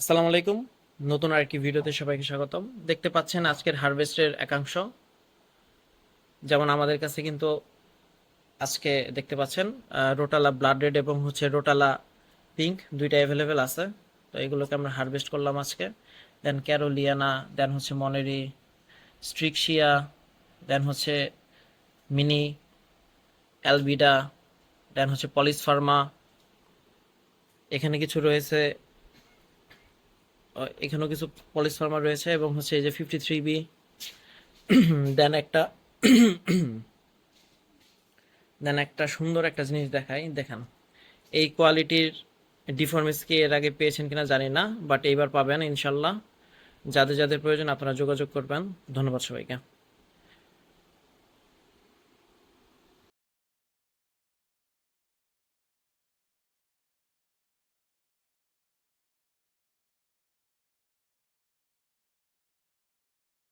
আসসালামু আলাইকুম। নতুন আরেকটি ভিডিওতে সবাইকে স্বাগতম। দেখতে পাচ্ছেন আজকের হারভেস্টের একাংশ। যেমন আমাদের কাছে কিন্তু আজকে দেখতে পাচ্ছেন রোটালা ব্লাড রেড এবং রোটালা পিঙ্ক দুইটা অ্যাভেলেবেল আছে। তো এগুলোকে আমরা হারভেস্ট করলাম আজকে। দেন ক্যারোলিয়ানা, দেন মনেরি, স্ট্রিকশিয়া, দেন মিনি অ্যালবিডা, দেন পলিস ফার্মা। এখানে কিছু রয়েছে, এখানেও কিছু পলিস ফার্মা রয়েছে এবং এই যে 53B। দেন একটা দেন একটা সুন্দর একটা জিনিস দেখাই, দেখেন এই কোয়ালিটির ডিফরমেন্স কি এর আগে পেয়েছেন কিনা জানি না, বাট এইবার পাবেন ইনশাল্লাহ। যাদের যাদের প্রয়োজন আপনারা যোগাযোগ করবেন। ধন্যবাদ সবাইকে।